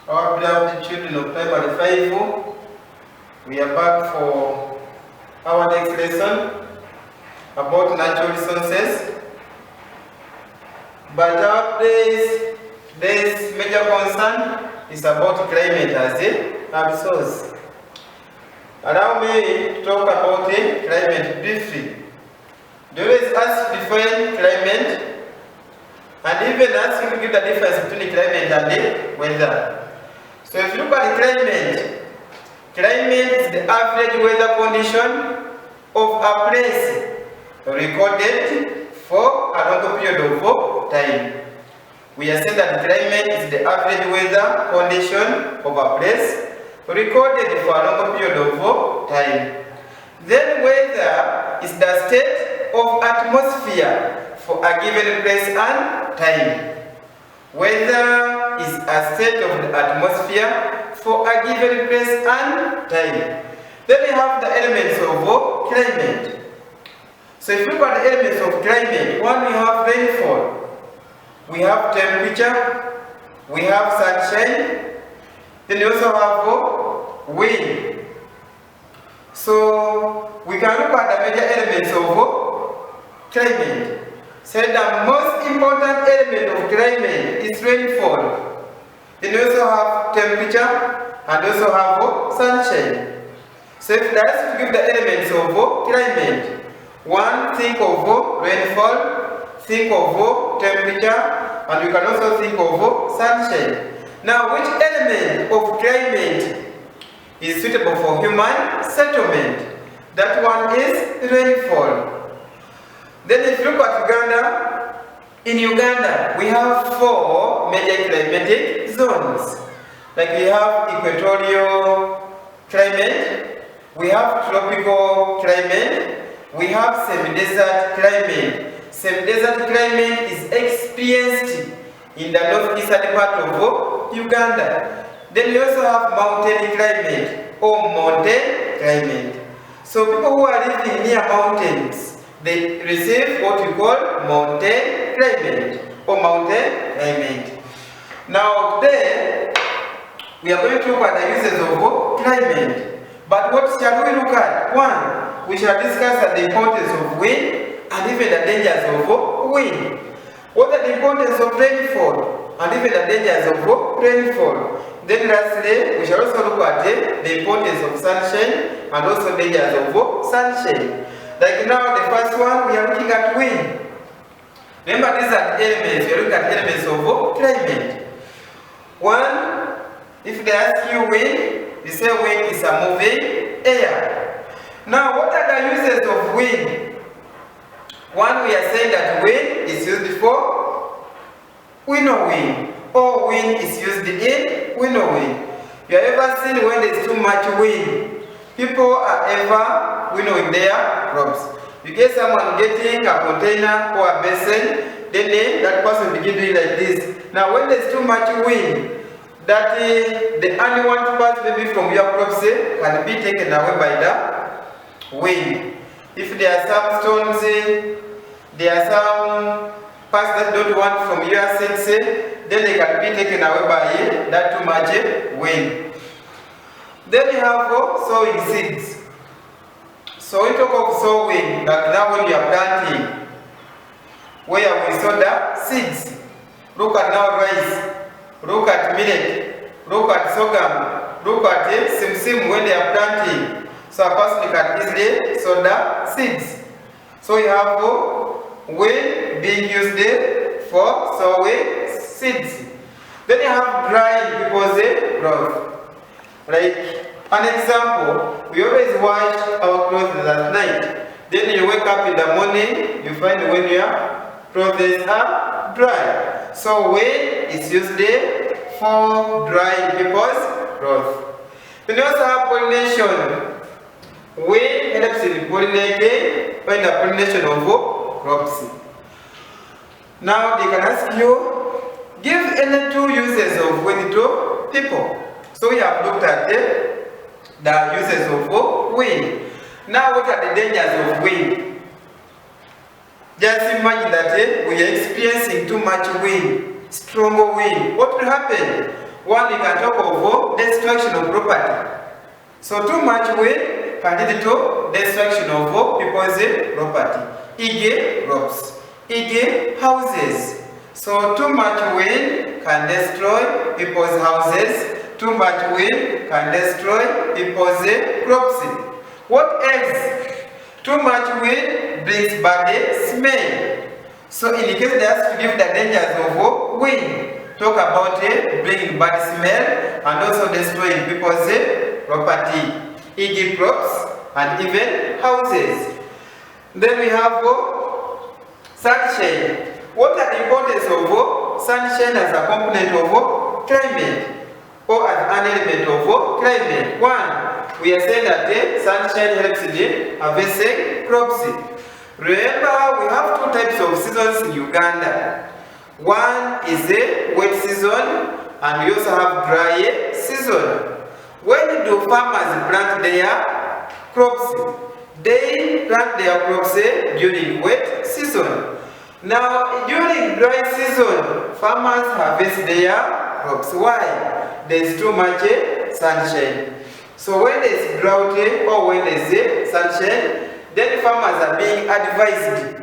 Our beloved children of primary 5, we are back for our next lesson about natural resources. But our today's major concern is about climate as a resource. Allow me to talk about climate briefly. There is us to define climate, and even us to give the difference between climate and the weather. So if you look at climate, climate is the average weather condition of a place recorded for a long period of time. We are saying that climate is the average weather condition of a place recorded for a long period of time. Then weather is the state of atmosphere for a given place and time. Weather is a state of the atmosphere for a given place and time. Then we have the elements of climate. So if you look at the elements of climate, one, we have rainfall, we have temperature, we have sunshine, then we also have wind. So we can look at the major elements of climate. So the most important element of climate is rainfall. Then we also have temperature and also have sunshine. So if that's to give the elements of climate, one, think of rainfall, think of temperature, and we can also think of sunshine. Now, which element of climate is suitable for human settlement? That one is rainfall. Then if you look at Uganda, in Uganda we have 4 major climatic zones. Like we have equatorial climate, we have tropical climate, we have semi-desert climate. Semi-desert climate is experienced in the northeastern part of Uganda. Then we also have mountain climate or mountain climate. So people who are living near mountains, they receive what we call mountain climate or mountain climate. Now today, we are going to look at the uses of climate. But what shall we look at? One, we shall discuss the importance of wind and even the dangers of wind. What are the importance of rainfall and even the dangers of rainfall? Then lastly, we shall also look at the importance of sunshine and also dangers of sunshine. Like now, the first one, we are looking at wind. Remember, these are elements. We are looking at elements of climate. One, if they ask you wind, you say wind is a moving air. Now, what are the uses of wind? One, we are saying that wind is used for winnowing, or wind is used in winnowing. You have ever seen when there is too much wind? People are ever winnowing their crops. You get someone getting a container or a basin, then that person begin doing like this. Now when there's too much wind, that the unwanted parts maybe from your crops can be taken away by the wind. If there are some stones, there are some parts that don't want from your seeds, then they can be taken away by that too much wind. Then we have sowing seeds. So we talk of sowing, like now when you are planting, where we sow the seeds. Look at now rice, look at millet, look at sorghum, look at simsim when they are planting. So a person can easily sow the seeds. So we have wind being used for sowing seeds. Then you have drying people's growth. Like an example, we always wash our clothes at night. Then you wake up in the morning, you find when your clothes are dry. So wind is used for drying people's clothes. Then you also have pollination. Wind helps in pollinating, find the pollination of crops. Now they can ask you, give any 2 uses of wind to people. So we have looked at the uses of wind. Now what are the dangers of wind? Just imagine that we are experiencing too much wind, stronger wind. What will happen? One, we can talk of destruction of property. So too much wind can lead to destruction of people's property. E.g. crops, e.g. houses. So too much wind can destroy people's houses. Too much wind can destroy people's crops. What else? Too much wind brings bad smell. So in the case they have to give the dangers of wind, talk about bringing bad smell and also destroying people's property, e.g. crops and even houses. Then we have sunshine. What are the importance of sunshine as a component of climate or as an element of climate? One, we are saying that sunshine helps in harvesting crops. Remember, we have two types of seasons in Uganda. One is a wet season and we also have dry season. When do farmers plant their crops? They plant their crops during wet season. Now, during dry season, farmers harvest their crops. Why? There is too much sunshine. So when there is drought or when there is sunshine, then farmers are being advised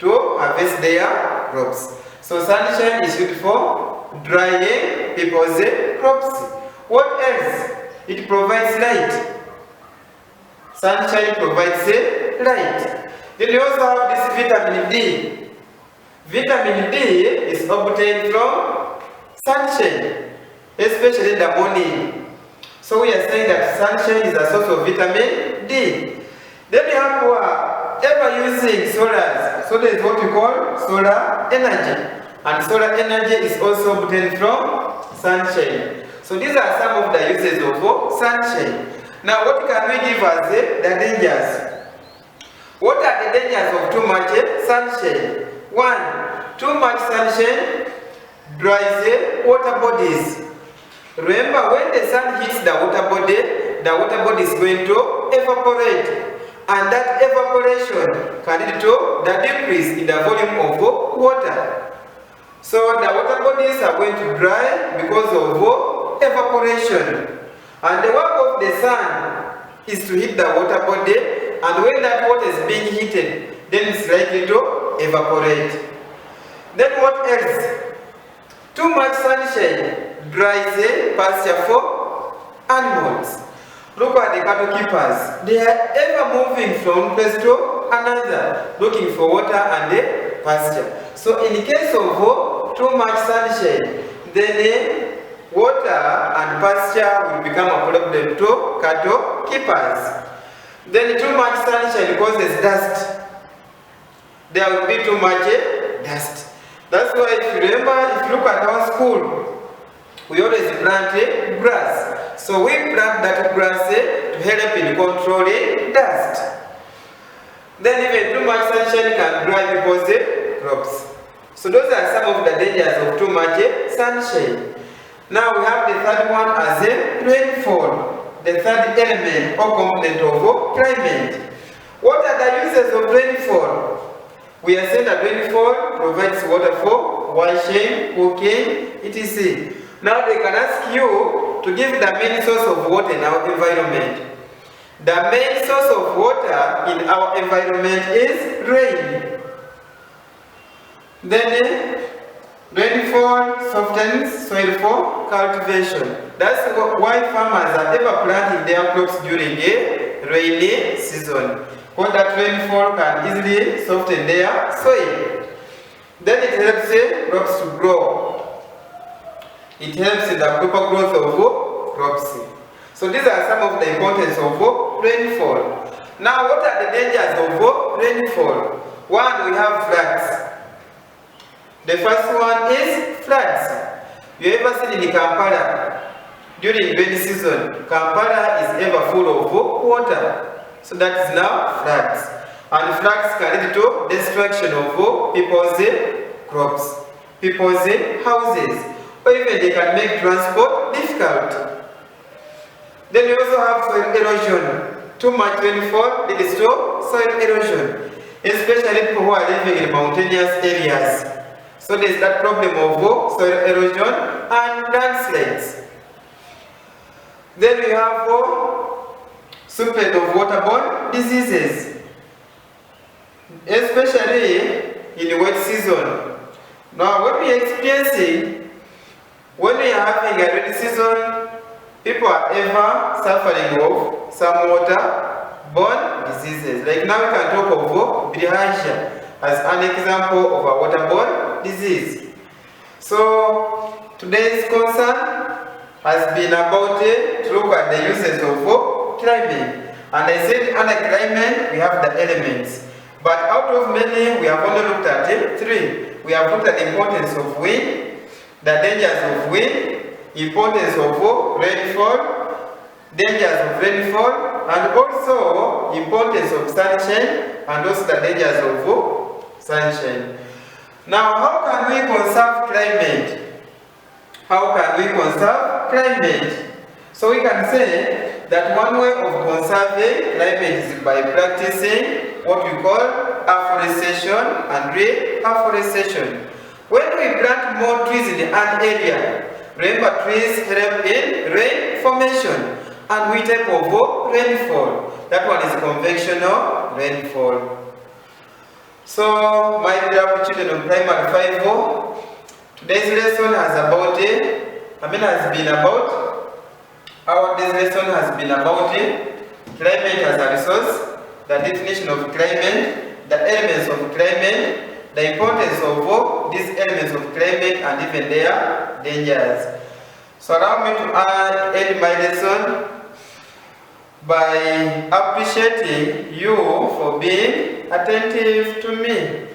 to harvest their crops. So sunshine is used for drying people's crops. What else? It provides light. Sunshine provides light. Then you also have this vitamin D. Vitamin D is obtained from sunshine, especially in the morning. So we are saying that sunshine is a source of vitamin D. Then we have ever using solars. So there is what we call solar energy. And solar energy is also obtained from sunshine. So these are some of the uses of sunshine. Now what can we give as the dangers? What are the dangers of too much sunshine? One, too much sunshine dries water bodies. Remember, when the sun hits the water body is going to evaporate. And that evaporation can lead to the decrease in the volume of water. So the water bodies are going to dry because of evaporation. And the work of the sun is to hit the water body, and when that water is being heated, then it's likely to evaporate. Then what else? Too much sunshine dries pasture for animals. Look at the cattle keepers. They are ever moving from place to another, looking for water and pasture. So in the case of too much sunshine, then water and pasture will become a problem to cattle keepers. Then too much sunshine causes dust. There will be too much dust. That's why if you remember, if you look at our school, we always plant grass. So we plant that grass to help in controlling dust. Then even too much sunshine can dry people's crops. So those are some of the dangers of too much sunshine. Now we have the third one as rainfall, the third element or component of climate. What are the uses of rainfall? We are saying that rainfall provides water for washing, cooking, etc. Now they can ask you to give the main source of water in our environment. The main source of water in our environment is rain. Then rainfall softens soil for cultivation. That's why farmers are ever planting their crops during a rainy season. Because that rainfall can easily soften their soil. Then it helps crops to grow. It helps in the proper growth of crops. So these are some of the importance of rainfall. Now what are the dangers of rainfall? One, we have floods. The first one is floods. You ever seen in Kampala during rainy season? Kampala is ever full of water. So that is now floods. And floods can lead to destruction of people's crops, people's houses, or even they can make transport difficult. Then we also have soil erosion. Too much rainfall leads to soil erosion, especially people who are living in mountainous areas. So there's that problem of soil erosion and landslides. Then we have spread of waterborne diseases, especially in wet season. Now what we are experiencing, when we are having a rainy season, people are ever suffering of some waterborne diseases. Like now we can talk of bilharzia as an example of a waterborne disease. So today's concern has been about to look at the uses of climate. And I said under climate we have the elements. But out of many we have only looked at 3. We have looked at the importance of wind, the dangers of wind, importance of rainfall, dangers of rainfall, and also importance of sunshine, and also the dangers of sunshine. Now, how can we conserve climate? How can we conserve climate? So we can say that one way of conserving climate is by practicing what we call afforestation and reforestation. When we plant more trees in an area, remember trees help in rain formation, and we type of rainfall. That one is convectional rainfall. So, my beloved children of primary 5, today's lesson has been about climate as a resource, the definition of climate, the elements of climate, the importance of these elements of climate, and even their dangers. So allow me to end my lesson by appreciating you for being attentive to me.